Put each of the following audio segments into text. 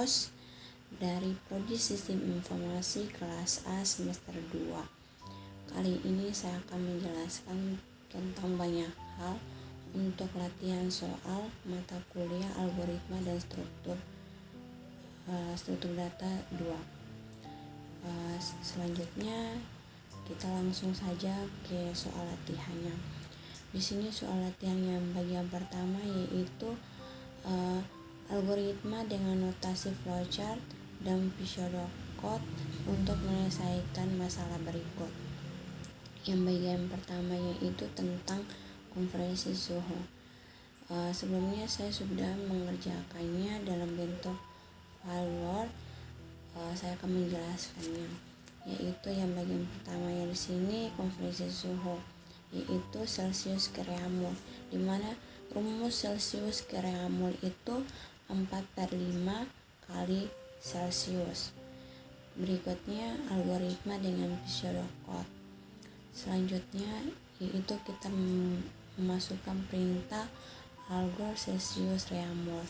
host dari Prodi Sistem Informasi kelas A semester 2. Kali ini saya akan menjelaskan tentang banyak hal untuk latihan soal mata kuliah algoritma dan struktur data 2. Selanjutnya kita langsung saja ke soal latihannya. Di sini soal latihan yang bagian pertama yaitu algoritma dengan notasi flowchart dan pseudocode untuk menyelesaikan masalah berikut. Yang bagian pertama yaitu tentang konferensi suhu. Sebelumnya saya sudah mengerjakannya dalam bentuk file Word. Saya akan menjelaskannya, yaitu yang bagian pertama yang di sini konferensi suhu, yaitu Celsius ke Reaumur, di mana rumus Celsius ke Reaumur itu 4/5 kali Celsius. Berikutnya algoritma dengan pseudocode. Selanjutnya yaitu kita memasukkan perintah algor Celsius Reaumur.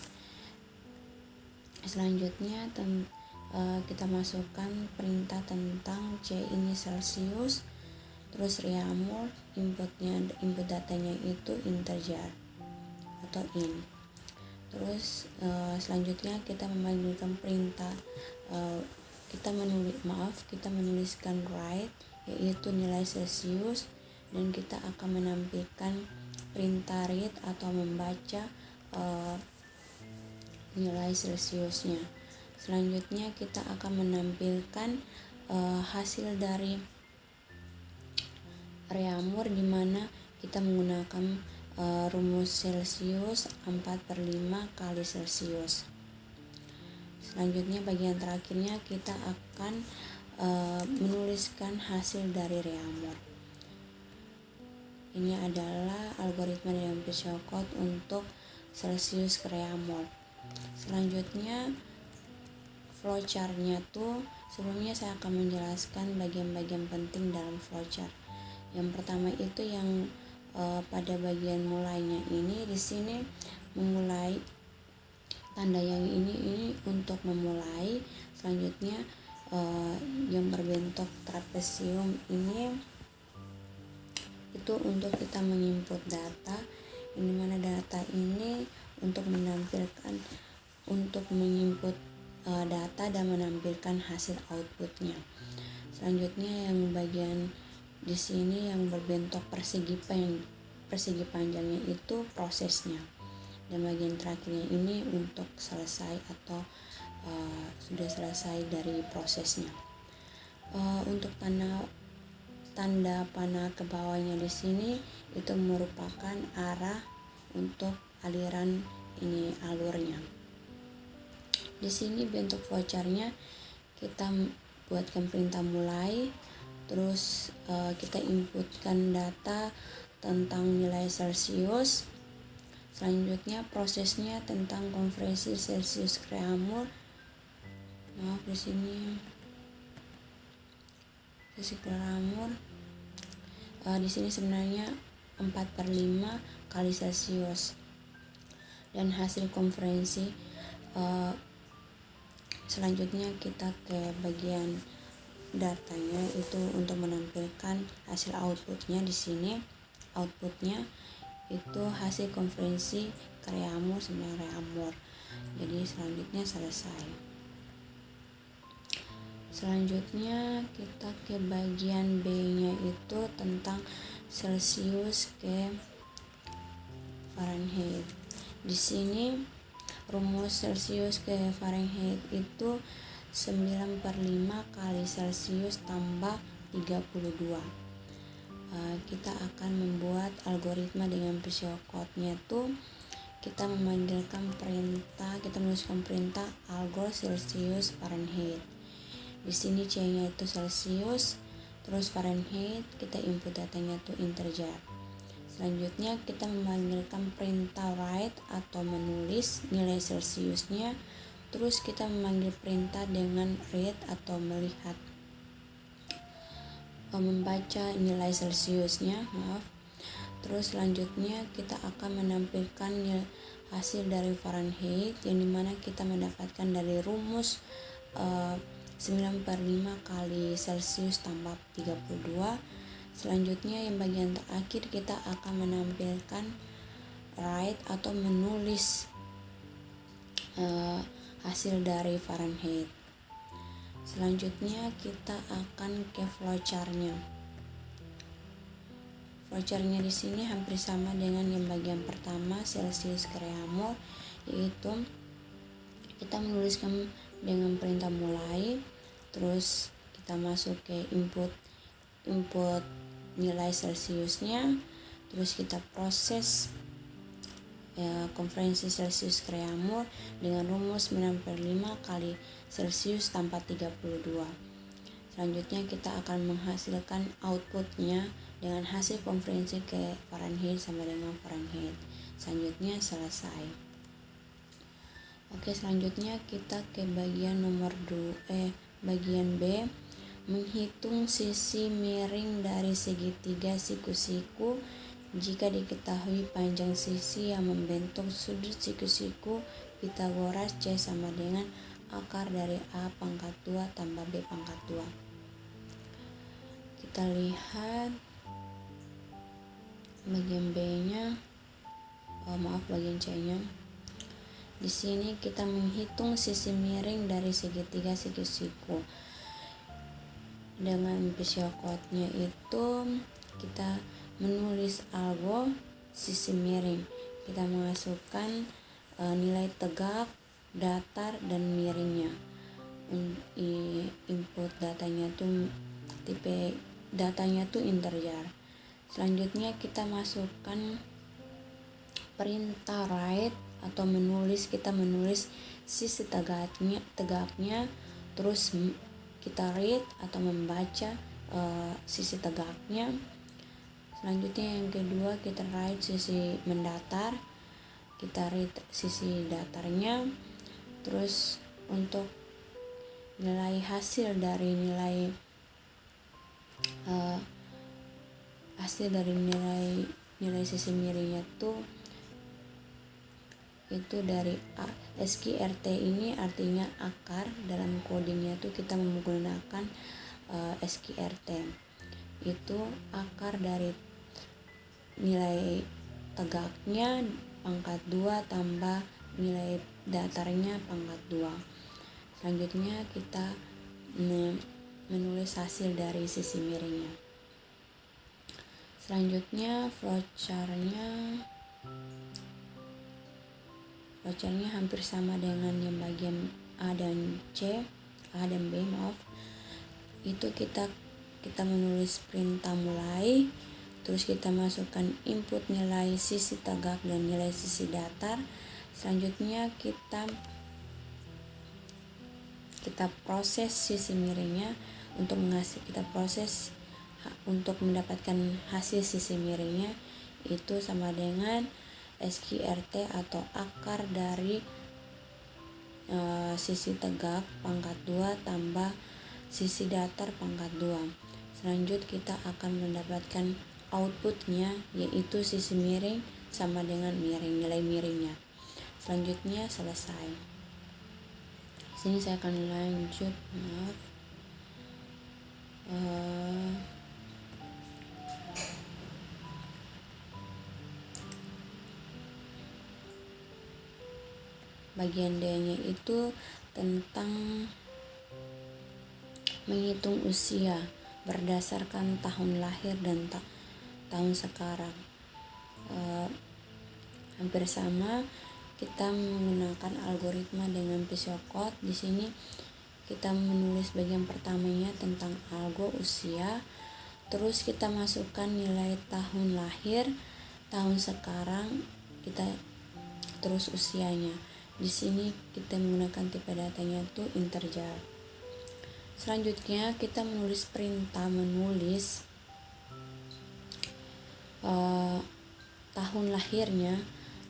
Selanjutnya kita masukkan perintah tentang C ini Celsius, terus Reaumur, input datanya itu integer atau int. Terus selanjutnya kita memanggilkan perintah kita menuliskan write, yaitu nilai Celsius, dan kita akan menampilkan perintah read atau membaca nilai Celsiusnya. Selanjutnya kita akan menampilkan hasil dari Reaumur, di mana kita menggunakan rumus Celsius 4/5 kali Celsius. Selanjutnya bagian terakhirnya kita akan menuliskan hasil dari Reaumur. Ini adalah algoritma dengan pseudocode untuk Celsius ke Reaumur. Selanjutnya flowchart-nya tuh sebelumnya saya akan menjelaskan bagian-bagian penting dalam flowchart. Yang pertama itu yang pada bagian mulainya ini, di sini memulai, tanda yang ini untuk memulai. Selanjutnya yang berbentuk trapesium ini itu untuk kita menginput data, yang dimana data ini untuk menginput data dan menampilkan hasil outputnya. Selanjutnya yang bagian di sini yang berbentuk persegi panjangnya itu prosesnya, dan bagian terakhirnya ini untuk selesai atau sudah selesai dari prosesnya. Untuk tanda panah ke bawahnya di sini itu merupakan arah untuk aliran ini alurnya. Di sini bentuk flowchart-nya kita buatkan perintah mulai, terus kita inputkan data tentang nilai Celsius. Selanjutnya prosesnya tentang konversi Celsius ke Reaumur. Di sini Celsius ke Reaumur. Di sini sebenarnya 4/5 kali Celsius. Dan hasil konferensi selanjutnya kita ke bagian datanya itu untuk menampilkan hasil outputnya. Di sini outputnya itu hasil konferensi ke Reaumur sama Reaumur. Jadi selanjutnya selesai. Selanjutnya kita ke bagian B-nya itu tentang Celsius ke Fahrenheit. Di sini rumus Celsius ke Fahrenheit itu 9/5 kali Celsius tambah 32. Kita akan membuat algoritma dengan pseudocode-nya tuh kita menuliskan perintah algor Celsius Fahrenheit. Di sini C-nya itu Celsius, terus Fahrenheit kita input datanya tuh integer. Selanjutnya kita memanggilkan perintah write atau menulis nilai Celsiusnya. Terus kita memanggil perintah dengan read atau membaca nilai Celsiusnya. Terus selanjutnya kita akan menampilkan hasil dari Fahrenheit, yang dimana kita mendapatkan dari rumus 9/5 kali Celsius tambah 32. Selanjutnya yang bagian terakhir kita akan menampilkan write atau menulis hasil dari Fahrenheit. Selanjutnya kita akan ke flowchart-nya. Flowchart-nya di sini hampir sama dengan yang bagian pertama Celsius ke reaumur, yaitu kita menuliskan dengan perintah mulai, terus kita masuk ke input nilai Celsiusnya, terus kita proses konferensi Celsius ke reaumur dengan rumus 9/5 kali Celsius tanpa 32. Selanjutnya kita akan menghasilkan outputnya dengan hasil konferensi ke Fahrenheit sama dengan Fahrenheit. Selanjutnya selesai. Oke, selanjutnya kita ke bagian bagian B, menghitung sisi miring dari segitiga siku-siku jika diketahui panjang sisi yang membentuk sudut siku-siku Pitagoras C sama dengan akar dari A pangkat 2 tambah B pangkat 2. Kita lihat bagian B-nya, bagian C-nya. Di sini kita menghitung sisi miring dari segitiga siku-siku. Dengan visual code-nya itu kita menulis algo sisi miring. Kita masukkan nilai tegak, datar, dan miringnya. Input datanya tuh tipe datanya tuh integer. Selanjutnya kita masukkan perintah write atau menulis. Kita menulis sisi tegaknya, terus kita read atau membaca sisi tegaknya. Selanjutnya yang kedua kita write sisi mendatar, kita read sisi datarnya. Terus untuk nilai hasil dari nilai sisi miringnya itu dari SQRT ini artinya akar. Dalam codingnya tuh kita menggunakan SQRT, itu akar dari nilai tegaknya pangkat 2 tambah nilai datarnya pangkat 2. Selanjutnya kita menulis hasil dari sisi miringnya. Selanjutnya flowchart-nya hampir sama dengan yang bagian A dan B, Itu kita menulis perintah mulai, terus kita masukkan input nilai sisi tegak dan nilai sisi datar. Selanjutnya kita proses sisi miringnya untuk mendapatkan hasil sisi miringnya, itu sama dengan SQRT atau akar dari sisi tegak pangkat 2 tambah sisi datar pangkat 2. Selanjutnya kita akan mendapatkan outputnya, yaitu sisi miring sama dengan nilai miringnya. Selanjutnya selesai. Sini saya akan lanjut, bagian D-nya itu tentang menghitung usia berdasarkan tahun lahir dan tahun sekarang. Hampir sama, kita menggunakan algoritma dengan visual code. Di sini kita menulis bagian pertamanya tentang algo usia, terus kita masukkan nilai tahun lahir, tahun sekarang, kita terus usianya. Di sini kita menggunakan tipe datanya itu integer. Selanjutnya kita menulis perintah menulis tahun lahirnya,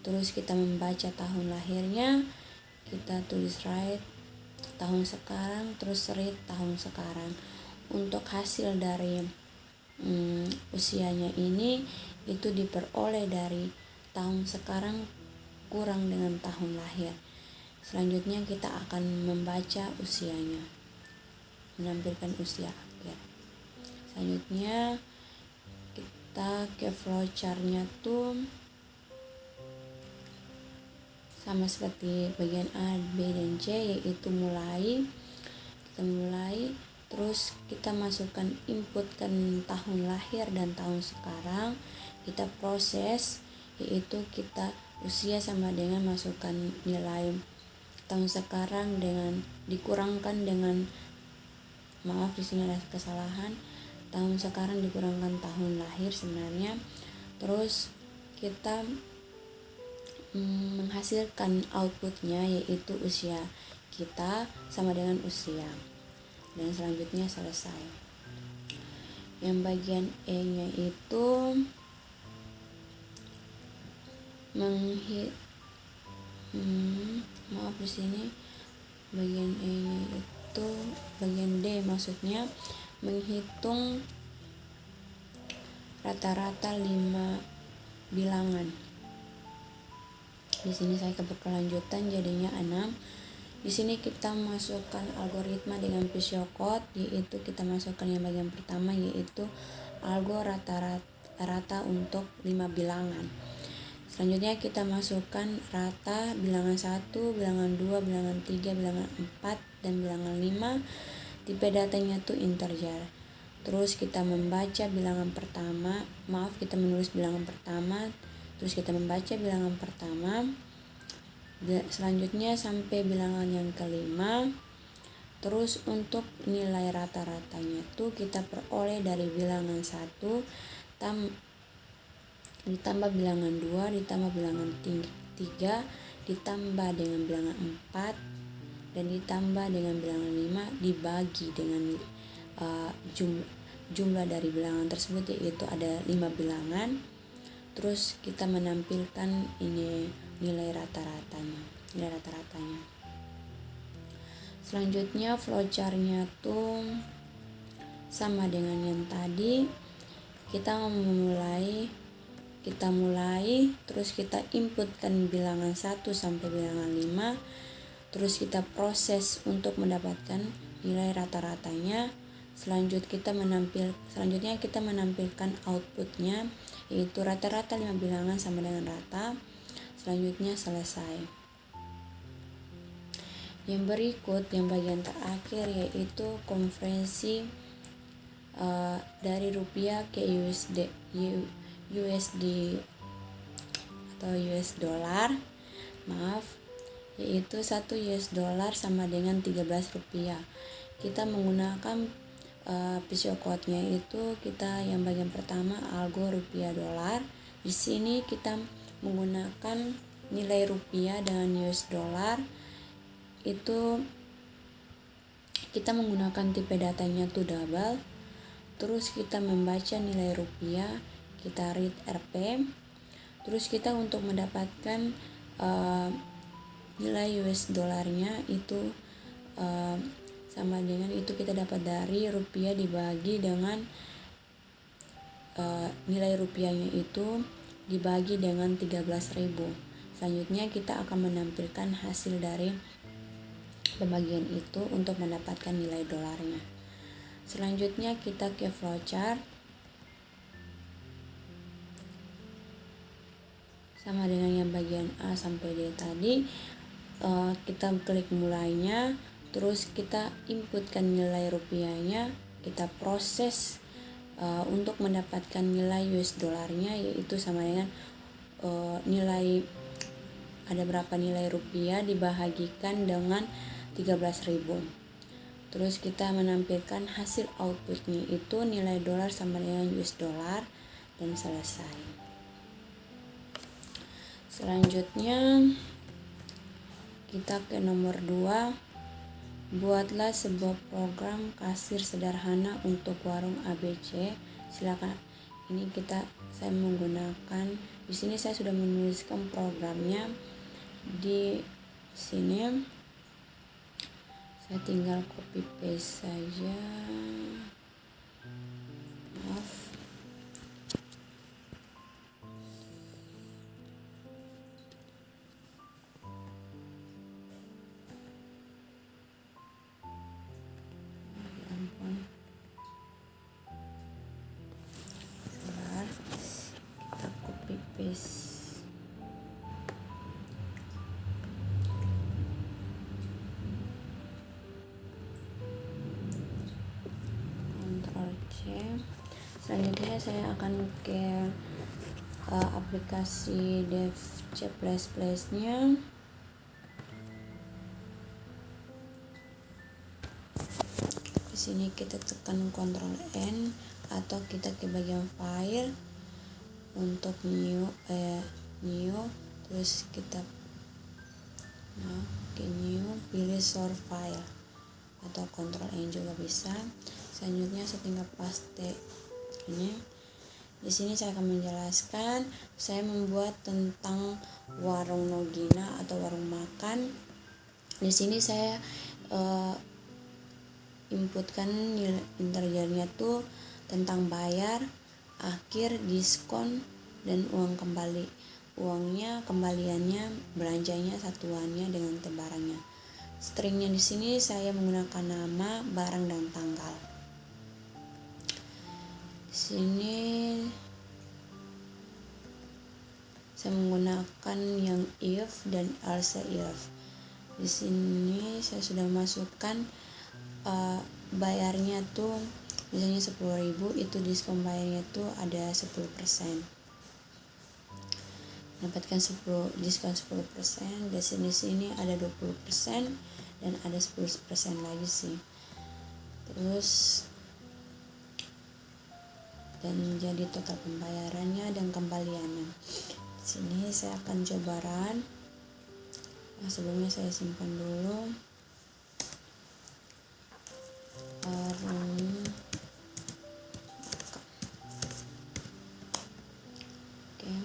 terus kita membaca tahun lahirnya, kita tulis write tahun sekarang, terus read tahun sekarang. Untuk hasil dari usianya ini itu diperoleh dari tahun sekarang kurang dengan tahun lahir. Selanjutnya kita akan membaca usianya, menampilkan usia akhir. Selanjutnya kita ke flowchart-nya tuh sama seperti bagian A, B, dan C, yaitu kita mulai, terus kita masukkan, inputkan tahun lahir dan tahun sekarang, kita proses, yaitu kita usia sama dengan masukkan nilai tahun sekarang dengan dikurangkan dengan, maaf di sini ada kesalahan, tahun sekarang dikurangkan tahun lahir sebenarnya. Terus kita menghasilkan outputnya, yaitu usia kita sama dengan usia, dan selanjutnya selesai. Yang bagian E nya itu maaf di sini bagian E nya itu bagian D, maksudnya menghitung rata-rata 5 bilangan. Di sini saya keberkelanjutan jadinya 6. Di sini kita masukkan algoritma dengan physiocode, yaitu kita masukkan yang bagian pertama, yaitu algo rata-rata untuk 5 bilangan. Selanjutnya kita masukkan rata bilangan 1, bilangan 2, bilangan 3, bilangan 4, dan bilangan 5. Tipe datanya tuh integer. Terus kita membaca bilangan pertama, kita menulis bilangan pertama, terus kita membaca bilangan pertama, selanjutnya sampai bilangan yang kelima. Terus untuk nilai rata-ratanya tuh kita peroleh dari bilangan 1 ditambah bilangan 2 ditambah bilangan 3 ditambah dengan bilangan 4 dan ditambah dengan bilangan 5 dibagi dengan jumlah dari bilangan tersebut, yaitu ada 5 bilangan. Terus kita menampilkan ini nilai rata-ratanya. Selanjutnya flowchart-nya tuh sama dengan yang tadi. Kita mulai, terus kita inputkan bilangan 1 sampai bilangan 5. Terus kita proses untuk mendapatkan nilai rata-ratanya. Selanjutnya kita menampilkan outputnya, yaitu rata-rata 5 bilangan sama dengan rata. Selanjutnya selesai. Yang berikut, yang bagian terakhir, yaitu konversi dari rupiah ke USD atau US dollar, yaitu 1 US dollar sama dengan 13 rupiah. Kita menggunakan physiocode-nya itu kita yang bagian pertama algo rupiah dolar. Di sini kita menggunakan nilai rupiah dengan US dollar. Itu kita menggunakan tipe datanya tuh double. Terus kita membaca nilai rupiah, kita read RP. Terus kita untuk mendapatkan nilai US dolarnya itu sama dengan itu kita dapat dari rupiah dibagi dengan nilai rupiahnya itu dibagi dengan 13.000. Selanjutnya kita akan menampilkan hasil dari pembagian itu untuk mendapatkan nilai dolarnya. Selanjutnya kita ke flowchart. Sama dengan yang bagian A sampai D tadi, kita klik mulainya, terus kita inputkan nilai rupiahnya, kita proses untuk mendapatkan nilai US dolarnya, yaitu sama dengan nilai, ada berapa nilai rupiah dibahagikan dengan 13.000. Terus kita menampilkan hasil outputnya itu nilai dolar sama dengan US dollar, dan selesai. Selanjutnya kita ke nomor 2. Buatlah sebuah program kasir sederhana untuk warung ABC. Silakan. Ini saya menggunakan, di sini saya sudah menuliskan programnya. Di sini saya tinggal copy paste saja. Maaf. Oke, selanjutnya saya akan ke aplikasi DevC++ nya. Di sini kita tekan Ctrl N atau kita ke bagian file untuk new, terus kita ke new, pilih source file atau Ctrl N juga bisa. Selanjutnya saya tinggal paste ini. Di sini saya akan menjelaskan, saya membuat tentang warung Nogina atau warung makan. Di sini saya inputkan integernya tuh tentang bayar, akhir, diskon, dan uang kembali. Uangnya, kembaliannya, belanjanya, satuannya dengan barangnya. Stringnya di sini saya menggunakan nama, barang, dan tanggal. Di sini saya menggunakan yang if dan else if. Di sini saya sudah masukkan bayarnya tuh misalnya 10.000, itu diskon bayarnya tuh ada 10%. Dapatkan diskon 10%. Di sini ada 20% dan ada 10% lagi sih. Terus dan jadi total pembayarannya dan kembaliannya. Di sini saya akan coba run. Sebelumnya saya simpan dulu. Oke.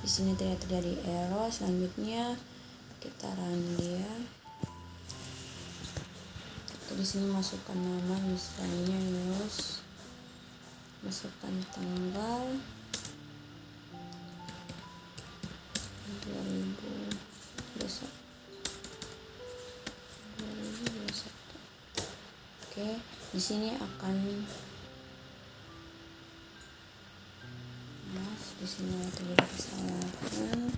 Di sini tidak terjadi error. Selanjutnya kita run dia. Di sini masukkan nama, misalnya Yus, masukkan tanggal 2021. Oke, di sini akan di sini terjadi kesalahan.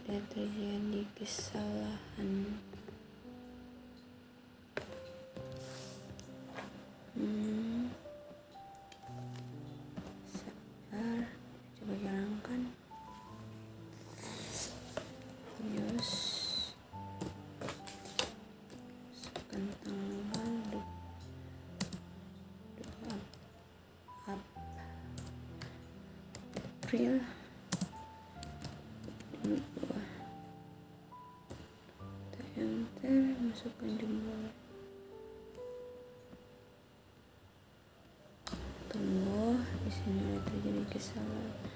Ada terjadi kesalahan. Sabar, coba jalankan. Yes. Masukkan tanggal 2 April. Enter, masukkan jumlah. Tunggu, di sini ada terjadi kesalahan.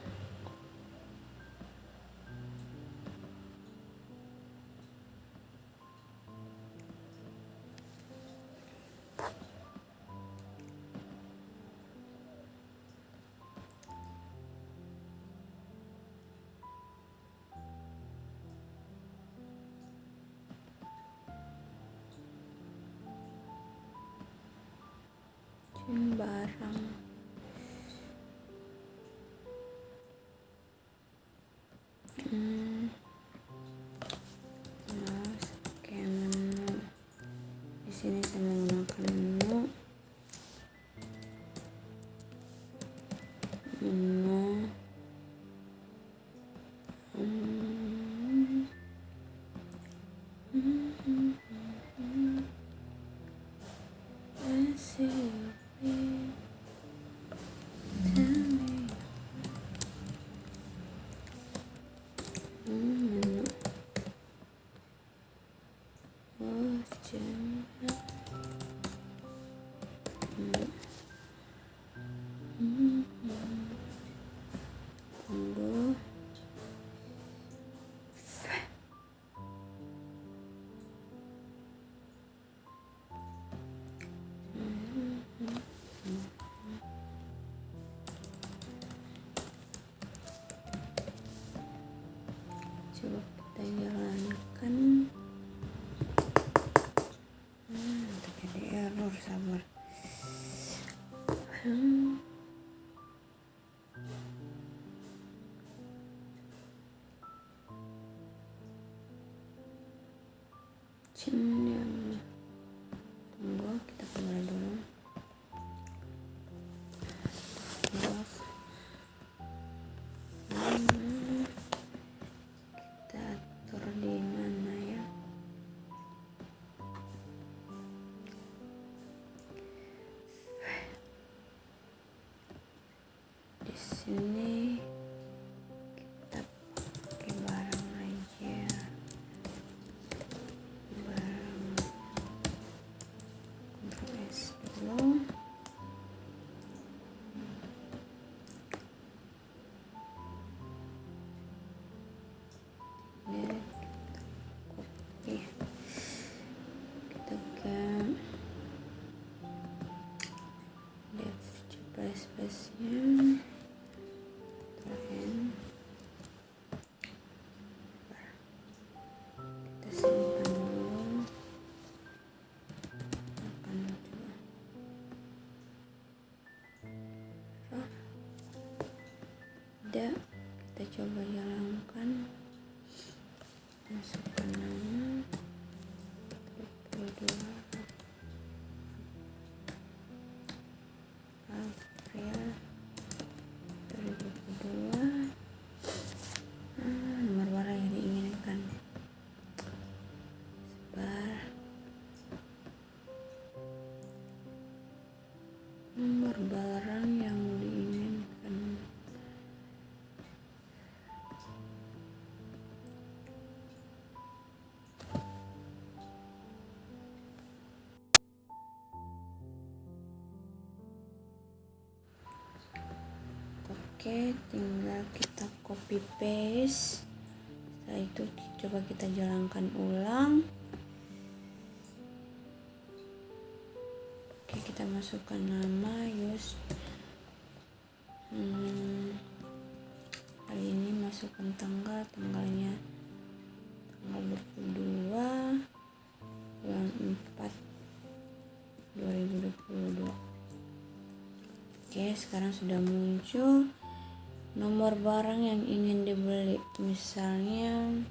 Barang. Menu. Di sini saya menggunakan menu. kita jalankan. Terjadi error, sabar. Tunggu, kita kembali dulu. Kita atur di mana ya? Di sini kita pakai barang aja. Ctrl S dulu. Copy. Kita ke dev space-nya. Kita simpan dulu. Udah, kita coba jalankan. Masukkan nama 22 April 2022. Nomor barang yang diinginkan. Sebar. Nomor barang yang diinginkan. Oke, tinggal kita copy paste. Setelah itu coba kita jalankan ulang. Oke, kita masukkan nama use. Kali ini masukkan tanggalnya tanggal 22 bulan 4 2022. Oke, sekarang sudah muncul nomor barang yang ingin dibeli. Misalnya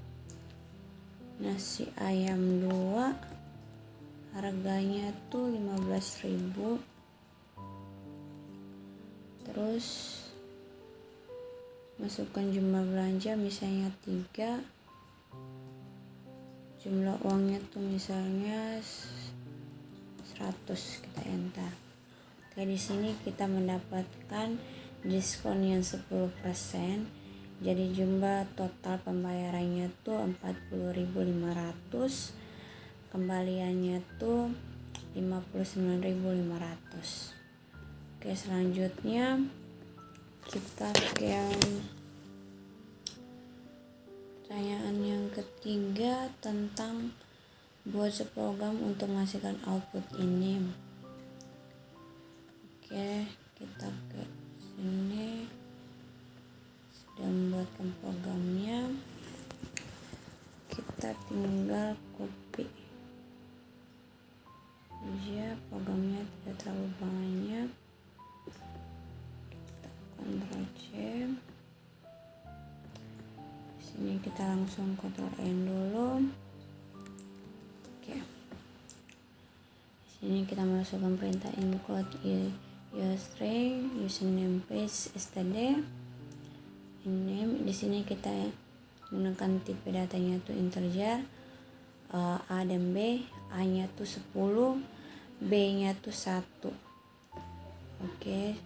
nasi ayam 2, harganya tuh 15.000. Terus masukkan jumlah belanja, misalnya 3. Jumlah uangnya tuh misalnya 100, kita enter. Oke, di sini kita mendapatkan diskon yang 10%. Jadi jumlah total pembayarannya tuh 40.500. Kembaliannya tuh 59.500. Oke, selanjutnya kita ke pertanyaan yang ketiga tentang buat program untuk menghasilkan output ini. Oke, kita ke sini sudah membuatkan programnya. Kita tinggal copy aja, programnya tidak terlalu banyak. Kita Ctrl C. Di sini kita langsung Ctrl N dulu. Oke. Di sini kita masukkan perintah include string username page std name. Di sini kita gunakan tipe datanya tuh integer, A dan B. A nya tuh 10, B nya tuh 1. Oke,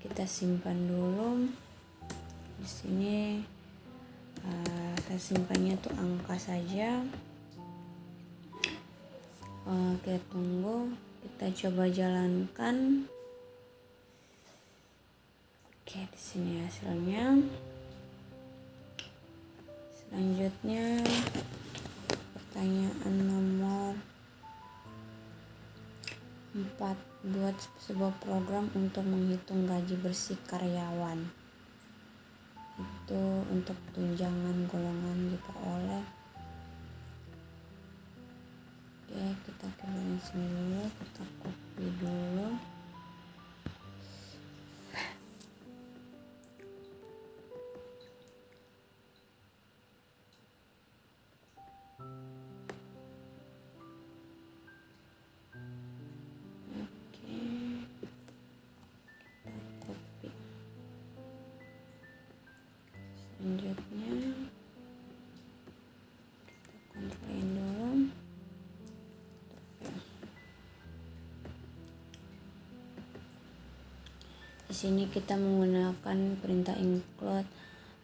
kita simpan dulu. Di sini saya simpannya tuh angka saja. Oke, tunggu, kita coba jalankan. Oke, di sini hasilnya. Selanjutnya pertanyaan nomor 4, buat sebuah program untuk menghitung gaji bersih karyawan. Itu untuk tunjangan golongan diperoleh Oke, kita kirim sini dulu, kita copy dulu. Selanjutnya kita kontrolin dulu. Di sini kita menggunakan perintah include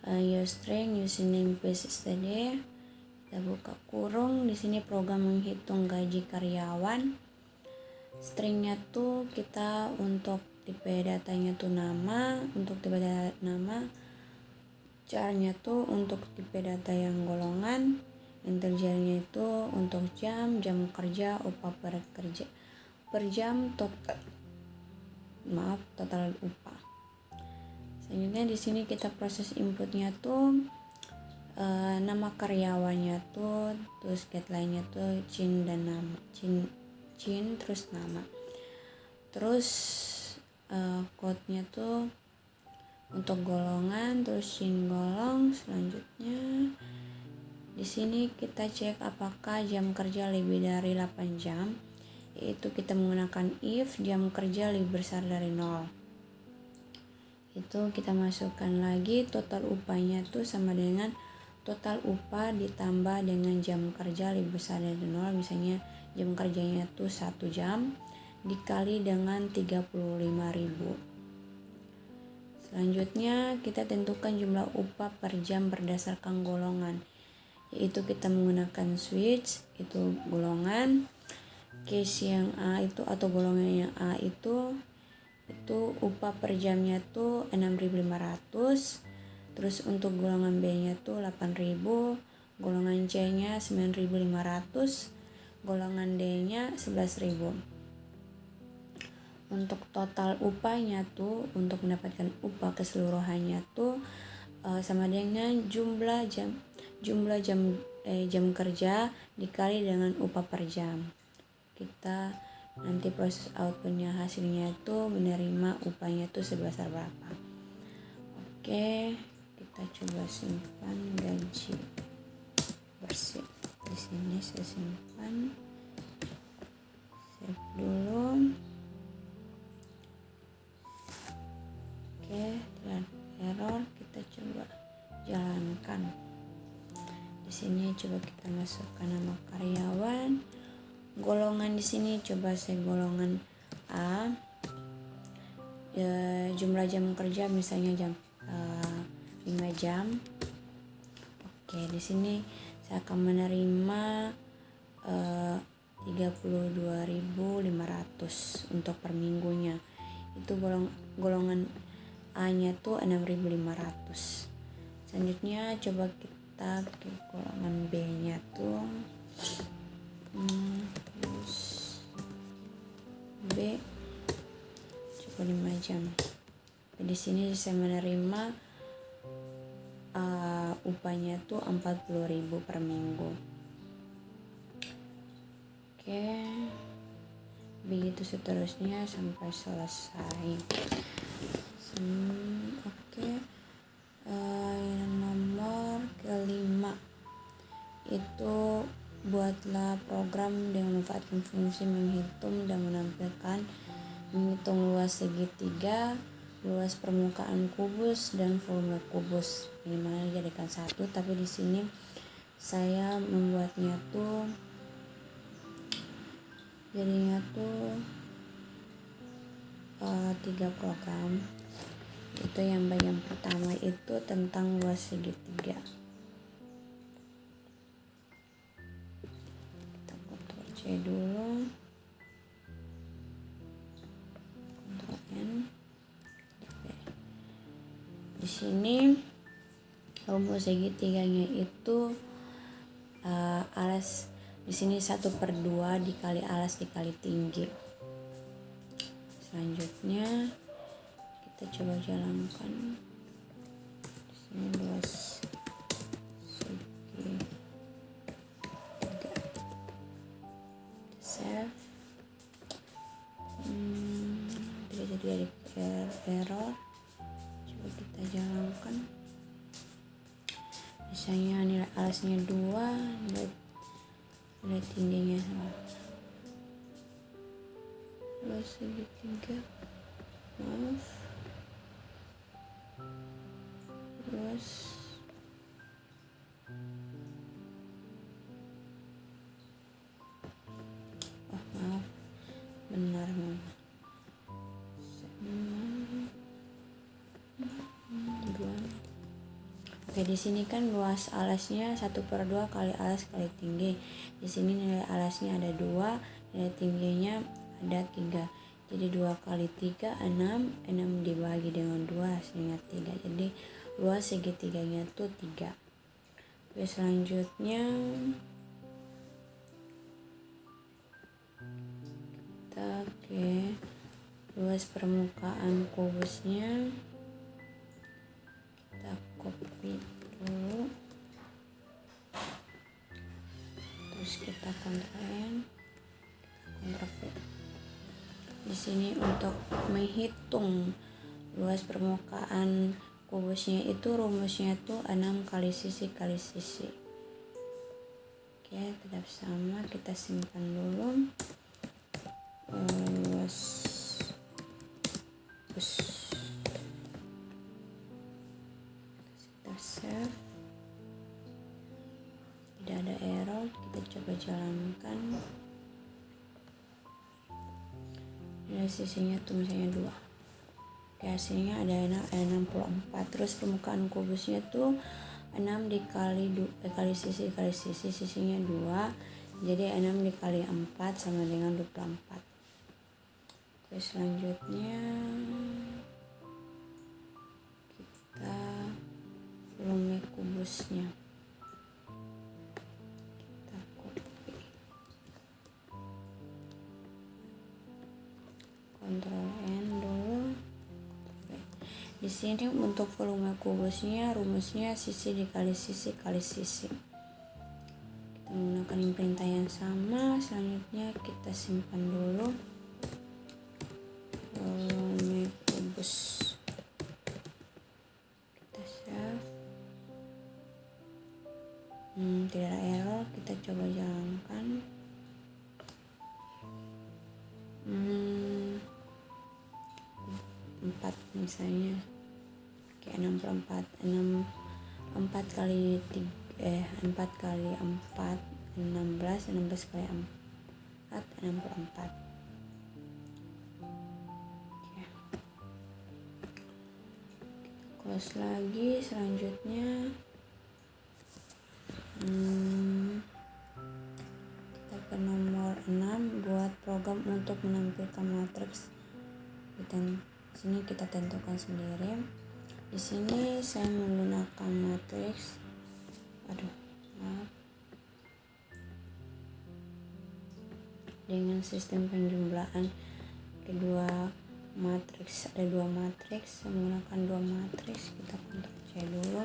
your string username paste std. Kita buka kurung. Di sini program menghitung gaji karyawan. Stringnya tuh kita untuk tipe datanya tuh nama, untuk tipe data nama. Caranya tuh untuk tipe data yang golongan, integernya itu untuk jam kerja, upah per jam, total upah. Selanjutnya di sini kita proses inputnya tuh nama karyawannya tuh, terus guideline-nya tuh Chin dan nama, Chin terus nama, terus code-nya tuh untuk golongan, terus Chin golong. Selanjutnya di sini kita cek apakah jam kerja lebih dari 8 jam, yaitu kita menggunakan if jam kerja lebih besar dari 0. Itu kita masukkan lagi total upahnya tuh sama dengan total upah ditambah dengan jam kerja lebih besar dari 0. Misalnya jam kerjanya tuh 1 jam dikali dengan 35.000. Selanjutnya kita tentukan jumlah upah per jam berdasarkan golongan, yaitu kita menggunakan switch itu golongan, case yang A itu atau golongan yang A itu upah per jamnya tuh 6.500, terus untuk golongan B nya tuh 8.000, golongan C nya 9.500, golongan D nya 11.000. Untuk total upahnya tuh, untuk mendapatkan upah keseluruhannya tuh sama dengan jumlah jam kerja dikali dengan upah per jam. Kita nanti proses outputnya hasilnya itu menerima upahnya tuh sebesar berapa. Oke, kita coba simpan gaji bersih. Di sini saya simpan, save dulu. Oke, tidak error, kita coba jalankan. Di sini coba kita masukkan nama karyawan. Golongan di sini coba saya golongan A. Jumlah jam kerja misalnya 5 jam. Oke, di sini saya akan menerima 32.500 untuk per minggunya. Itu golongan A-nya tuh 6.500. Selanjutnya coba kita ke golongan B-nya tuh terus B coba 5 jam. Di sini saya menerima upahnya tuh 40.000 per minggu. Oke, begitu seterusnya sampai selesai. Oke, nomor kelima itu buatlah program dengan memanfaatkan fungsi menghitung dan menghitung luas segitiga, luas permukaan kubus dan volume kubus. Minimal dijadikan 1, tapi di sini saya membuatnya tuh jadinya tuh 3 program. Itu yang bagian pertama itu tentang luas segitiga. Kita Ctrl C dulu, Ctrl N. Di sini rumus segitiganya itu alas di sini 1/2 dikali alas dikali tinggi. Selanjutnya kita coba jalankan. Di sini luas segitiga. error. Coba kita jalankan. Misalnya nilai alasnya 2, nilai tingginya sama. Luas segitiga, maaf, luas maaf, benar mama. Oke, di sini kan luas alasnya 1/2 kali alas kali tinggi. Di sini nilai alasnya ada 2, nilai tingginya ada 3. Jadi 2 kali 3 6, 6 dibagi dengan 2 hasilnya 3. Jadi luas segitiganya tuh 3. Oke, selanjutnya kita ke luas permukaan kubusnya. Kita copy dulu, terus kita Ctrl N, Ctrl V. Di sini untuk menghitung luas permukaan kubusnya itu rumusnya tuh 6 kali sisi kali sisi. Oke, tetap sama, kita simpan dulu. Luas kita save, tidak ada error. Kita coba jalankan. Dari sisinya tuh misalnya 2. Oke, hasilnya ada 64. Terus permukaan kubusnya tuh 6 dikali kali sisi kali sisi, sisinya 2. Jadi 6 dikali 4 sama dengan 24. Oke, selanjutnya kita volume kubusnya. Kita copy, Ctrl N dulu. Di sini untuk volume kubusnya rumusnya sisi dikali sisi kali sisi. Kita menggunakan perintah yang sama. Selanjutnya kita simpan dulu. Volume kubus. Kita save. Tidak ada error. Kita coba jalankan. 4 misalnya. Oke, 64. 4 kali 4 16, 16 kali 4 64. Oke. Kita close lagi. Selanjutnya kita ke nomor 6, buat program untuk menampilkan matriks. Di sini kita tentukan sendiri. Di sini saya menggunakan matriks. Maaf. Dengan sistem penjumlahan kedua matriks, ada 2 matriks. Saya menggunakan 2 matriks. Kita Ctrl C dulu.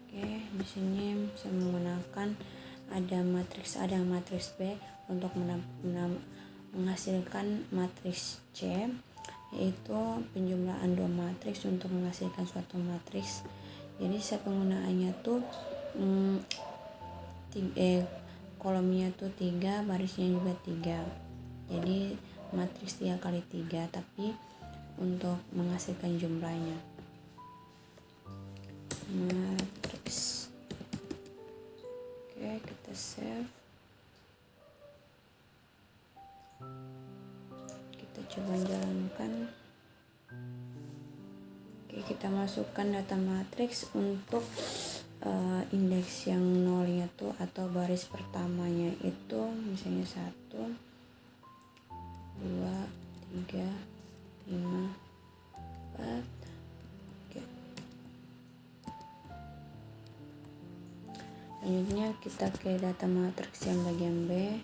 Oke, di sini saya menggunakan ada matriks A dan matriks B untuk menghasilkan matriks C, yaitu penjumlahan 2 matriks untuk menghasilkan suatu matriks. Jadi penggunaannya tuh kolomnya tuh 3, barisnya juga 3. Jadi matriks 3 kali 3, tapi untuk menghasilkan jumlahnya matriks. Oke, kita save. Kita coba jalankan. Oke, kita masukkan data matriks untuk indeks yang nolnya tuh atau baris pertamanya itu misalnya 1 2 3 5 4. Oke. Selanjutnya kita ke data matriks yang bagian B.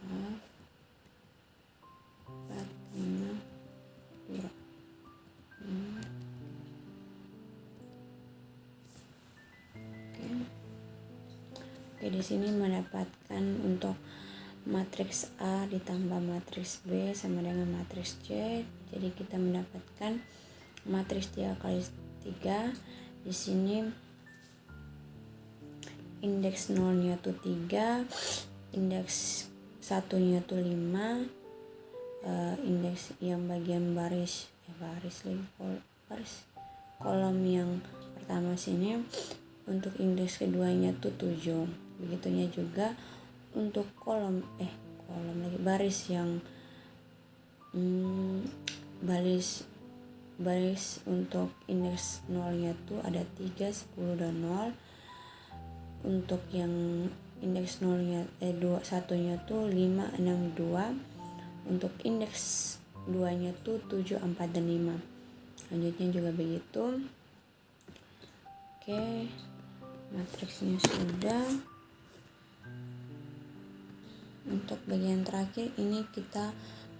Maaf. 4 5 2 5. Oke. Oke, di sini mendapatkan untuk matriks A ditambah matriks B sama dengan matriks C. Jadi kita mendapatkan matriks 3 kali 3. Di sini indeks 0-nya tuh 3, indeks 1-nya tuh 5, indeks yang bagian baris kolom yang pertama sini untuk indeks keduanya tuh 7. Begitunya juga untuk baris yang baris untuk indeks 0-nya tuh ada 3, 10 dan 0. Untuk yang indeks 0-nya 1-nya tuh 5, 6, 2. Untuk indeks 2-nya tuh 7, 4 dan 5. Selanjutnya juga begitu. Oke, matriksnya sudah. Untuk bagian terakhir ini kita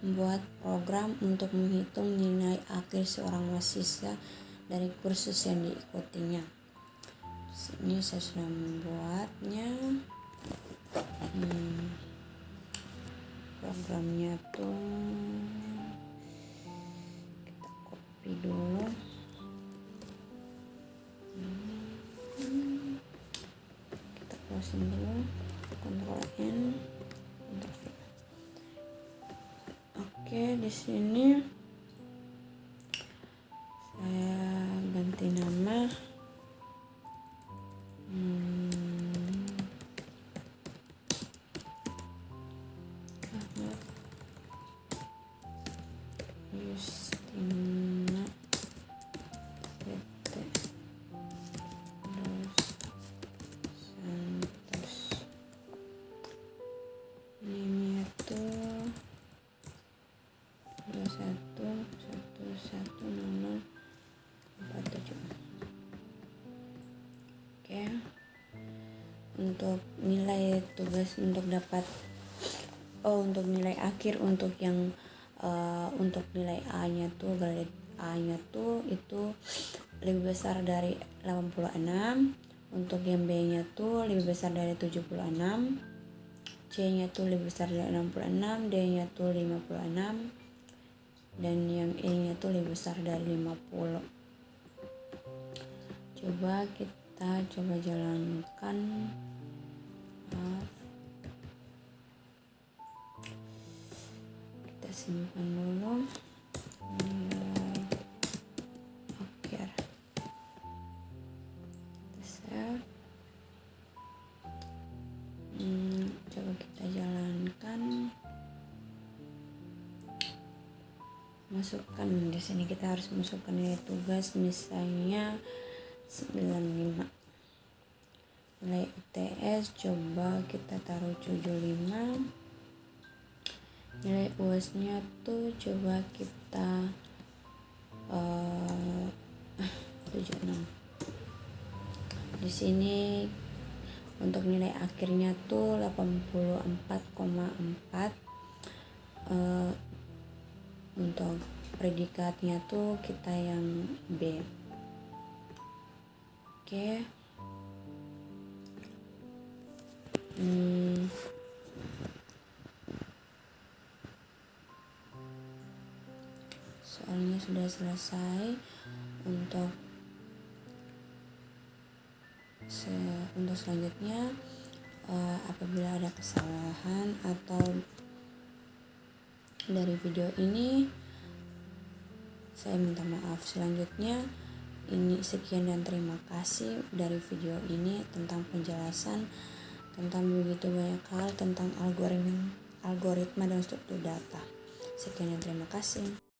membuat program untuk menghitung nilai akhir seorang mahasiswa dari kursus yang diikutinya. Sini saya sudah membuatnya. Programnya tuh kita copy dulu. Kita closing dulu. Ctrl N. Oke, di sini saya ganti nama. Ahmad Justina PT Dos Santos. Ini itu 21110047. Oke, untuk nilai tugas untuk nilai akhir untuk yang untuk nilai A-nya tuh grade A-nya tuh itu lebih besar dari 86. Untuk yang B-nya tuh lebih besar dari 76. C-nya tuh lebih besar dari 66, D-nya tuh 56, dan yang E-nya tuh lebih besar dari 50. Coba kita jalankan. Kita simpan dulu nilai akhir. Kita save. Coba kita jalankan. Masukkan di sini, kita harus masukkan nilai tugas, misalnya 95. Nilai UTS coba kita taruh 75. Nilai UAS-nya tuh coba kita 76. Di sini untuk nilai akhirnya tuh 84,4. Untuk predikatnya tuh kita yang B. Oke. Soalnya sudah selesai. Untuk selanjutnya apabila ada kesalahan atau dari video ini, saya minta maaf. Selanjutnya ini sekian dan terima kasih dari video ini tentang penjelasan tentang begitu banyak hal tentang algoritma dan struktur data. Sekian dan terima kasih.